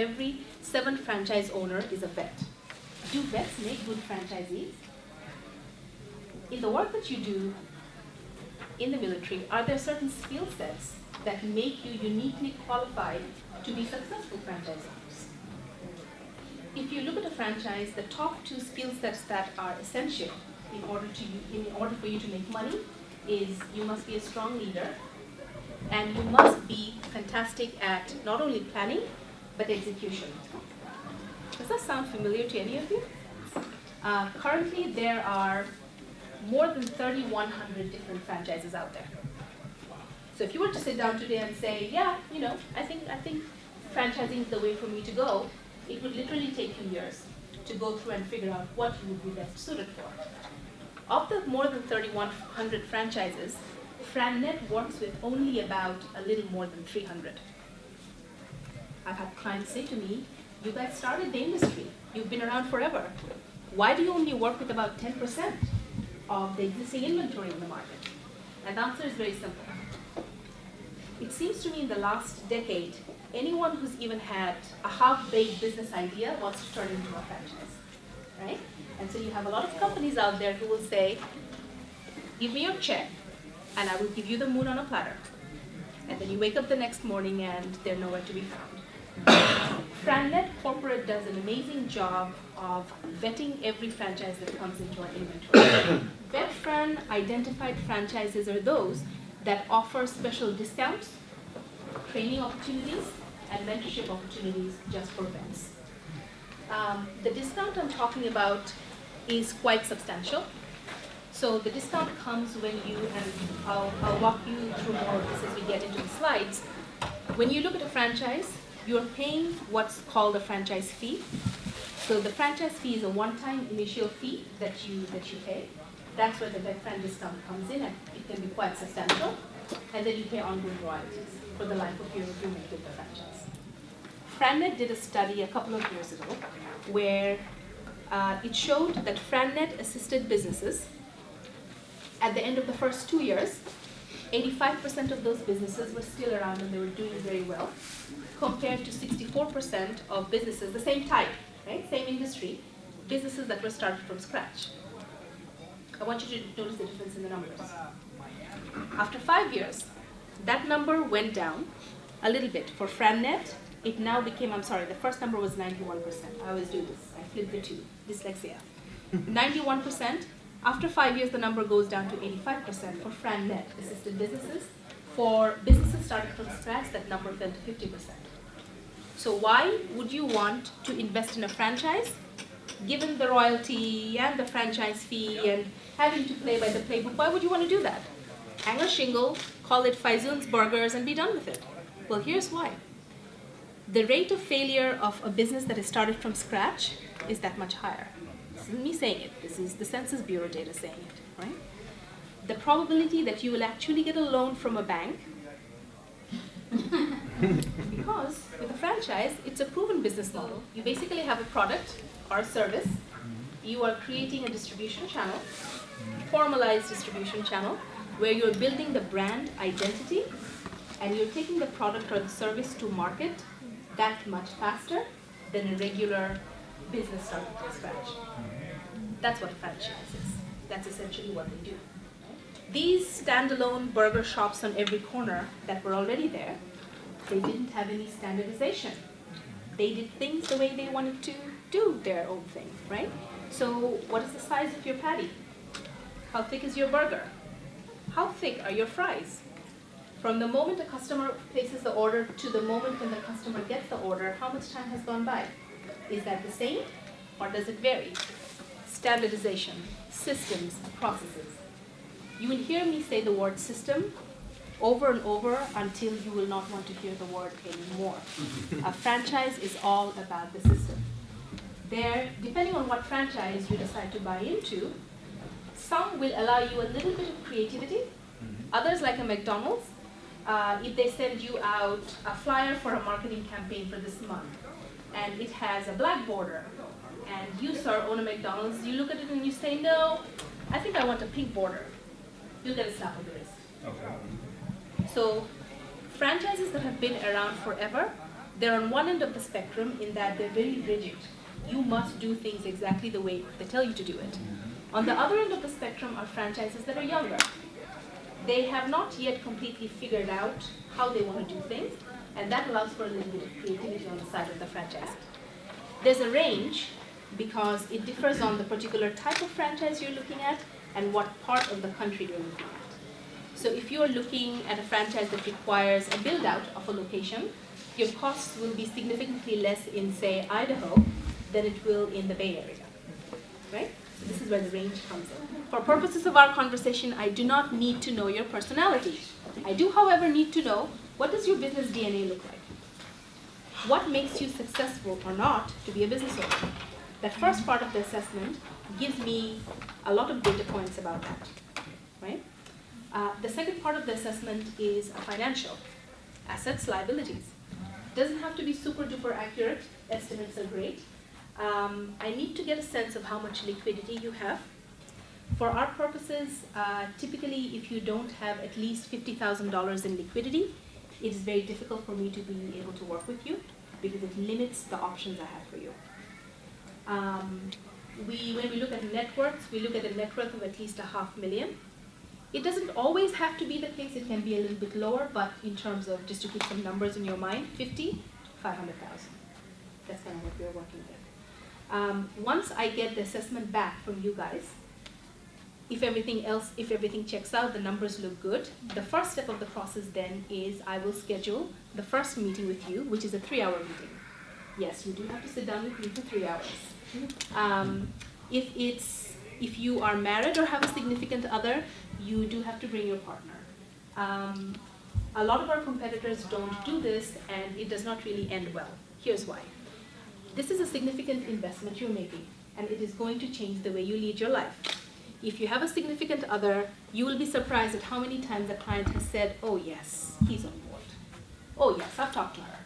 every 7th franchise owner is a vet. Do vets make good franchisees? In the work that you do in the military, are there certain skill sets that make you uniquely qualified to be successful franchise owners? If you look at a franchise, the top 2 skill sets that are essential in order for you to make money is you must be a strong leader and you must be fantastic at not only planning but execution. Does that sound familiar to any of you? Currently, there are more than 3,100 different franchises out there. So if you were to sit down today and say, yeah, I think franchising is the way for me to go, it would literally take you years to go through and figure out what you would be best suited for. Of the more than 3,100 franchises, FranNet works with only about a little more than 300. I've had clients say to me, you guys started the industry, you've been around forever. Why do you only work with about 10% of the existing inventory in the market? And the answer is very simple. It seems to me in the last decade, anyone who's even had a half-baked business idea wants to turn it into a franchise, right? And so you have a lot of companies out there who will say, give me your check, and I will give you the moon on a platter. And then you wake up the next morning and they're nowhere to be found. FranNet Corporate does an amazing job of vetting every franchise that comes into our inventory. VetFran identified franchises are those that offer special discounts, training opportunities, and mentorship opportunities just for vets. The discount I'm talking about is quite substantial. So the discount comes when you, and I'll walk you through more of this as we get into the slides. When you look at a franchise, you're paying what's called a franchise fee. So the franchise fee is a one-time initial fee that you pay. That's where the VetFran discount comes in, and it can be quite substantial. And then you pay ongoing royalties for the life of your agreement with the franchise. FranNet did a study a couple of years ago where it showed that FranNet assisted businesses. At the end of the first 2 years, 85% of those businesses were still around and they were doing very well, compared to 64% of businesses, the same type, right? Same industry, businesses that were started from scratch. I want you to notice the difference in the numbers. After 5 years, that number went down a little bit. For FranNet, it now became, the first number was 91%. I always do this, I flip the two, dyslexia. 91%. After 5 years, the number goes down to 85% for FranNet assisted businesses. For businesses started from scratch, that number fell to 50%. So why would you want to invest in a franchise? Given the royalty and the franchise fee and having to play by the playbook, why would you want to do that? Hang a shingle, call it Faizun's Burgers, and be done with it. Well, here's why. The rate of failure of a business that is started from scratch is that much higher. This isn't me saying it. This is the Census Bureau data saying it, right? The probability that you will actually get a loan from a bank, because with a franchise, it's a proven business model. You basically have a product or a service. You are creating a distribution channel, formalized distribution channel, where you're building the brand identity and you're taking the product or the service to market that much faster than a regular business started from scratch. That's what a franchise is. That's essentially what they do. These standalone burger shops on every corner that were already there, they didn't have any standardization. They did things the way they wanted to do their own thing, right? So what is the size of your patty? How thick is your burger? How thick are your fries? From the moment a customer places the order to the moment when the customer gets the order, how much time has gone by? Is that the same or does it vary? Standardization, systems, processes. You will hear me say the word system over and over until you will not want to hear the word anymore. A franchise is all about the system. There, depending on what franchise you decide to buy into, some will allow you a little bit of creativity. Others, like a McDonald's, if they send you out a flyer for a marketing campaign for this month, and it has a black border, and you, sir, own a McDonald's, you look at it and you say, no, I think I want a pink border. You'll get a slap on the wrist. Okay. So franchises that have been around forever, They're on one end of the spectrum in that they're very rigid. You must do things exactly the way they tell you to do it. On the other end of the spectrum are franchises that are younger. They have not yet completely figured out how they want to do things, and that allows for a little bit of creativity on the side of the franchise. There's a range because it differs on the particular type of franchise you're looking at and what part of the country you're looking at. So if you're looking at a franchise that requires a build-out of a location, your costs will be significantly less in, say, Idaho than it will in the Bay Area, right? So this is where the range comes in. For purposes of our conversation, I do not need to know your personality. I do, however, need to know, what does your business DNA look like? What makes you successful or not to be a business owner? That first part of the assessment gives me a lot of data points about that, right? The second part of the assessment is financial, assets, liabilities. Doesn't have to be super duper accurate, estimates are great. I need to get a sense of how much liquidity you have. For our purposes, typically if you don't have at least $50,000 in liquidity, it is very difficult for me to be able to work with you because it limits the options I have for you. When we look at net worths, we look at a net worth of at least $500,000. It doesn't always have to be the case, it can be a little bit lower, but in terms of, just to keep some numbers in your mind, 50, 500,000. That's kind of what we're working with. Once I get the assessment back from you guys, if everything checks out, the numbers look good, the first step of the process then is I will schedule the first meeting with you, which is a 3-hour meeting. Yes, you do have to sit down with me for 3 hours. If you are married or have a significant other, you do have to bring your partner. A lot of our competitors don't do this, and it does not really end well. Here's why. This is a significant investment you're making, and it is going to change the way you lead your life. If you have a significant other, you will be surprised at how many times a client has said, oh yes, he's on board. Oh yes, I've talked to her.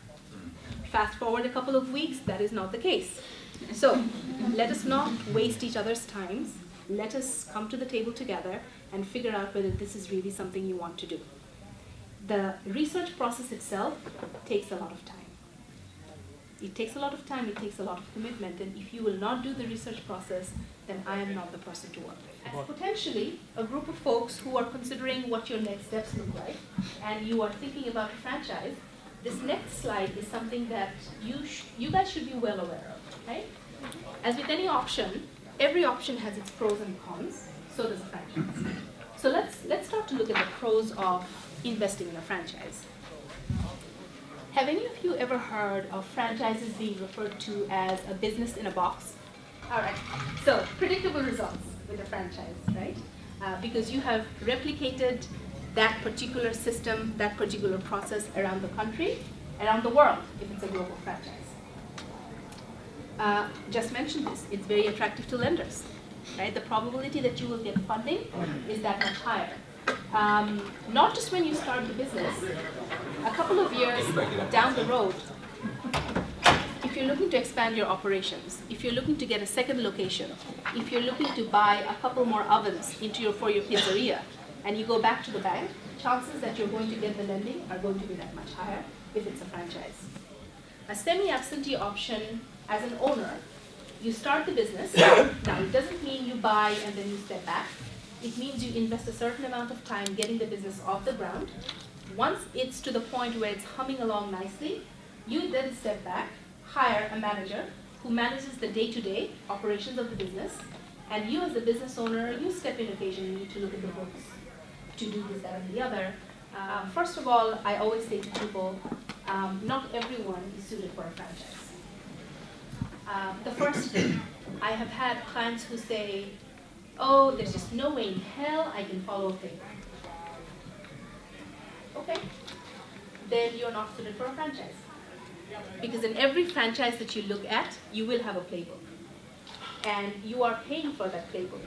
Fast forward a couple of weeks, that is not the case. So let us not waste each other's times. Let us come to the table together and figure out whether this is really something you want to do. The research process itself takes a lot of time. It takes a lot of time, it takes a lot of commitment, and if you will not do the research process, then I am not the person to work with. As potentially a group of folks who are considering what your next steps look like, and you are thinking about a franchise, this next slide is something that you guys should be well aware of, right? As with any option, every option has its pros and cons, so does a franchise. So let's start to look at the pros of investing in a franchise. Have any of you ever heard of franchises being referred to as a business in a box? All right, so predictable results with a franchise, right? Because you have replicated that particular system, that particular process around the country, around the world, if it's a global franchise. Just mentioned this, it's very attractive to lenders, right? The probability that you will get funding is that much higher. Not just when you start the business, a couple of years down the road, if you're looking to expand your operations, if you're looking to get a second location, if you're looking to buy a couple more ovens for your pizzeria, and you go back to the bank, chances that you're going to get the lending are going to be that much higher if it's a franchise. A semi-absentee option, as an owner, you start the business. Now, it doesn't mean you buy and then you step back. It means you invest a certain amount of time getting the business off the ground. Once it's to the point where it's humming along nicely, you then step back, hire a manager who manages the day-to-day operations of the business, and you as the business owner, you step in occasionally to look at the books, to do this, that, and the other. First of all, I always say to people, not everyone is suited for a franchise. The first thing, I have had clients who say, oh, there's just no way in hell I can follow a playbook. Okay, then you're not suited for a franchise. Because in every franchise that you look at, you will have a playbook. And you are paying for that playbook.